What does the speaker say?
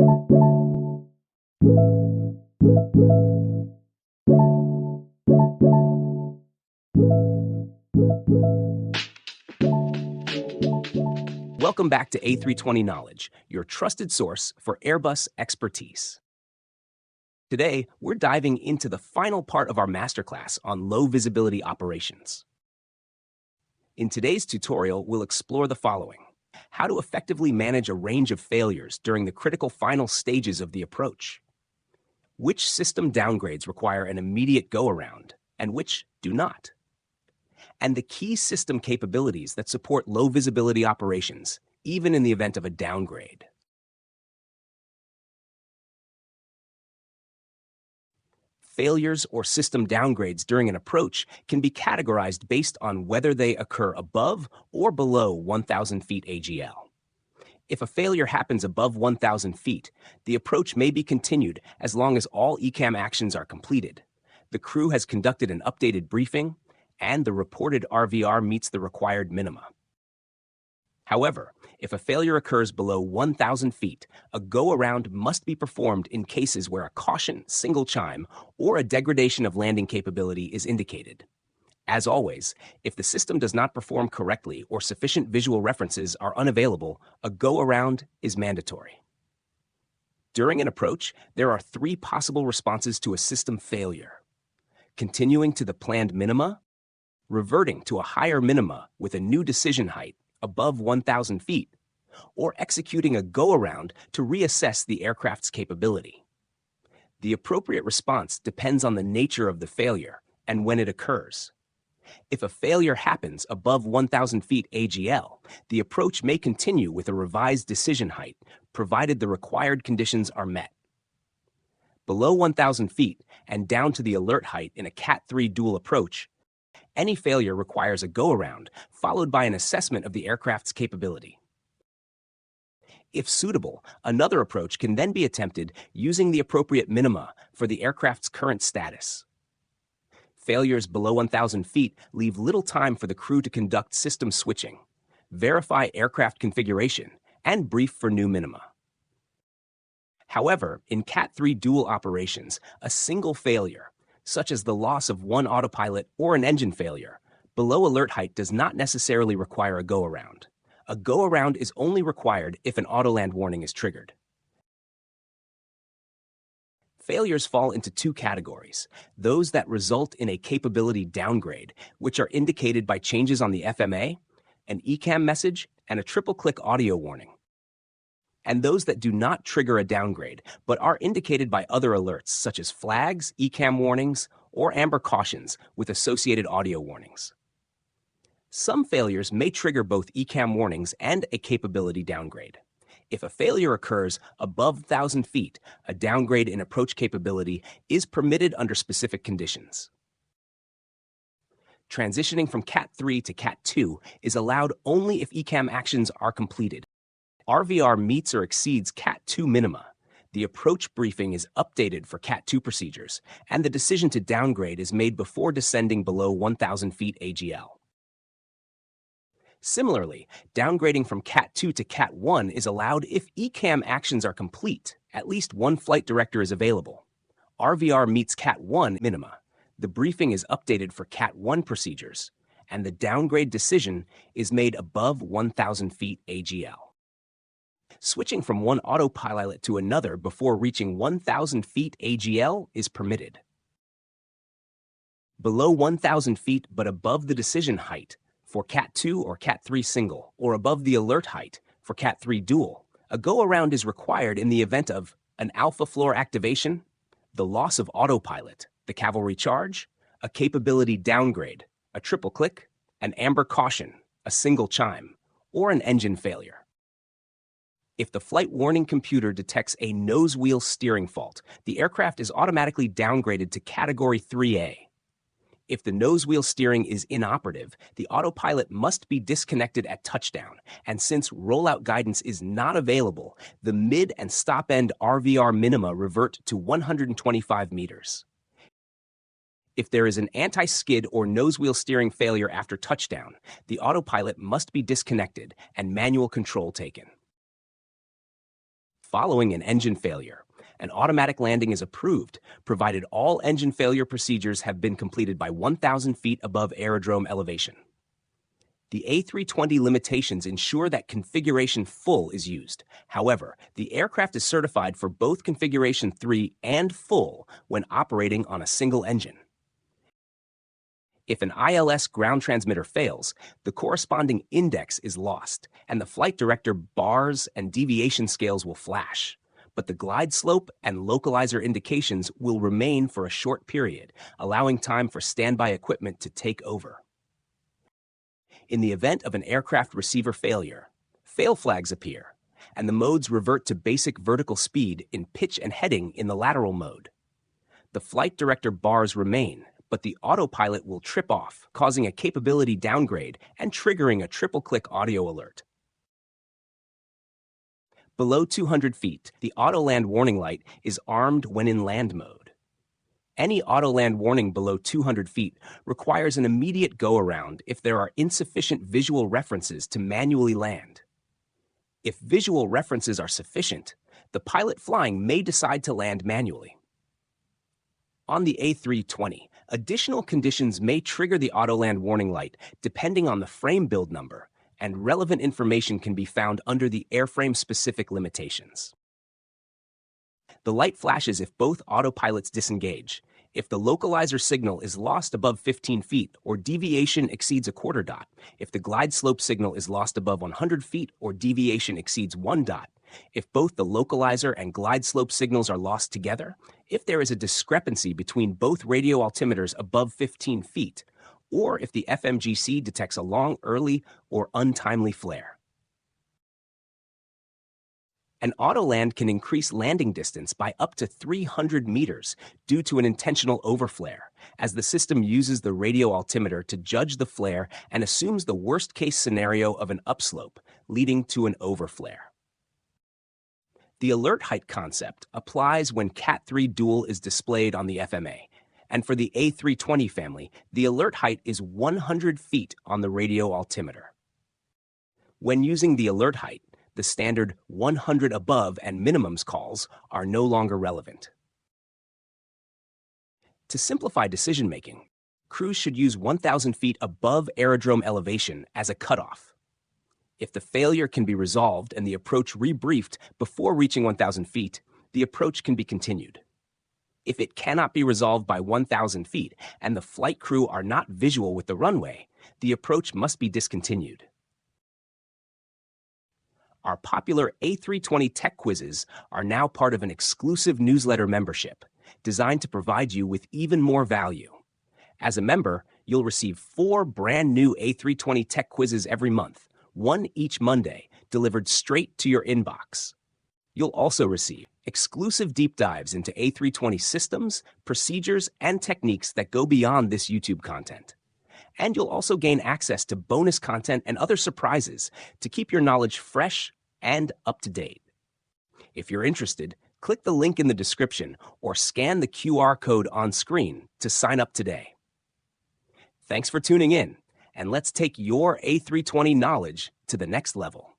Welcome back to A320 Knowledge, your trusted source for Airbus expertise. Today, we're diving into the final part of our masterclass on low visibility operations. In today's tutorial, we'll explore the following: how to effectively manage a range of failures during the critical final stages of the approach, which system downgrades require an immediate go-around and which do not, and the key system capabilities that support low visibility operations, even in the event of a downgrade. Failures or system downgrades during an approach can be categorized based on whether they occur above or below 1,000 feet AGL. If a failure happens above 1,000 feet, the approach may be continued as long as all ECAM actions are completed, the crew has conducted an updated briefing, and the reported RVR meets the required minima. However, if a failure occurs below 1,000 feet, a go-around must be performed in cases where a caution, single chime, or a degradation of landing capability is indicated. As always, if the system does not perform correctly or sufficient visual references are unavailable, a go-around is mandatory. During an approach, there are three possible responses to a system failure: continuing to the planned minima, reverting to a higher minima with a new decision height above 1,000 feet, or executing a go-around to reassess the aircraft's capability. The appropriate response depends on the nature of the failure and when it occurs. If a failure happens above 1,000 feet AGL, the approach may continue with a revised decision height, provided the required conditions are met. Below 1,000 feet and down to the alert height in a Cat 3 dual approach, any failure requires a go-around, followed by an assessment of the aircraft's capability. If suitable, another approach can then be attempted using the appropriate minima for the aircraft's current status. Failures below 1,000 feet leave little time for the crew to conduct system switching, verify aircraft configuration, and brief for new minima. However, in Cat 3 dual operations, a single failure, such as the loss of one autopilot or an engine failure, below alert height does not necessarily require a go-around. A go-around is only required if an auto-land warning is triggered. Failures fall into two categories: those that result in a capability downgrade, which are indicated by changes on the FMA, an ECAM message, and a triple-click audio warning, and those that do not trigger a downgrade, but are indicated by other alerts such as flags, ECAM warnings, or amber cautions with associated audio warnings. Some failures may trigger both ECAM warnings and a capability downgrade. If a failure occurs above 1,000 feet, a downgrade in approach capability is permitted under specific conditions. Transitioning from Cat 3 to Cat 2 is allowed only if ECAM actions are completed. RVR meets or exceeds Cat 2 minima, the approach briefing is updated for Cat 2 procedures, and the decision to downgrade is made before descending below 1,000 feet AGL. Similarly, downgrading from Cat 2 to Cat 1 is allowed if ECAM actions are complete, at least one flight director is available. RVR meets Cat 1 minima, the briefing is updated for Cat 1 procedures, and the downgrade decision is made above 1,000 feet AGL. Switching from one autopilot to another before reaching 1,000 feet AGL is permitted. Below 1,000 feet but above the decision height for Cat 2 or Cat 3 single, or above the alert height for Cat 3 dual, a go-around is required in the event of an alpha floor activation, the loss of autopilot, the cavalry charge, a capability downgrade, a triple click, an amber caution, a single chime, or an engine failure. If the flight warning computer detects a nose wheel steering fault, the aircraft is automatically downgraded to Category 3A. If the nose wheel steering is inoperative, the autopilot must be disconnected at touchdown, and since rollout guidance is not available, the mid and stop-end RVR minima revert to 125 meters. If there is an anti-skid or nose wheel steering failure after touchdown, the autopilot must be disconnected and manual control taken. following an engine failure. An automatic landing is approved, provided all engine failure procedures have been completed by 1,000 feet above aerodrome elevation. The A320 limitations ensure that configuration full is used. However, the aircraft is certified for both configuration 3 and full when operating on a single engine. If an ILS ground transmitter fails, the corresponding index is lost, and the flight director bars and deviation scales will flash. But the glide slope and localizer indications will remain for a short period, allowing time for standby equipment to take over. In the event of an aircraft receiver failure, fail flags appear, and the modes revert to basic vertical speed in pitch and heading in the lateral mode. The flight director bars remain, but the autopilot will trip off, causing a capability downgrade and triggering a triple-click audio alert. Below 200 feet, the auto land warning light is armed when in land mode. Any auto land warning below 200 feet requires an immediate go-around if there are insufficient visual references to manually land. If visual references are sufficient, the pilot flying may decide to land manually. On the A320, additional conditions may trigger the auto land warning light depending on the frame build number, and relevant information can be found under the airframe-specific limitations. The light flashes if both autopilots disengage, if the localizer signal is lost above 15 feet or deviation exceeds a quarter dot, if the glide slope signal is lost above 100 feet or deviation exceeds 1 dot, if both the localizer and glide slope signals are lost together, if there is a discrepancy between both radio altimeters above 15 feet, or if the FMGC detects a long, early, or untimely flare. An autoland can increase landing distance by up to 300 meters due to an intentional overflare, as the system uses the radio altimeter to judge the flare and assumes the worst-case scenario of an upslope, leading to an overflare. The alert height concept applies when Cat 3 dual is displayed on the FMA, and for the A320 family, the alert height is 100 feet on the radio altimeter. When using the alert height, the standard 100 above and minimums calls are no longer relevant. To simplify decision-making, crews should use 1,000 feet above aerodrome elevation as a cutoff. If the failure can be resolved and the approach rebriefed before reaching 1,000 feet, the approach can be continued. If it cannot be resolved by 1,000 feet and the flight crew are not visual with the runway, the approach must be discontinued. Our popular A320 tech quizzes are now part of an exclusive newsletter membership designed to provide you with even more value. As a member, you'll receive 4 brand new A320 tech quizzes every month, one each Monday, delivered straight to your inbox. You'll also receive exclusive deep dives into A320 systems, procedures, and techniques that go beyond this YouTube content. And you'll also gain access to bonus content and other surprises to keep your knowledge fresh and up to date. If you're interested, click the link in the description or scan the QR code on screen to sign up today. Thanks for tuning in, and let's take your A320 knowledge to the next level.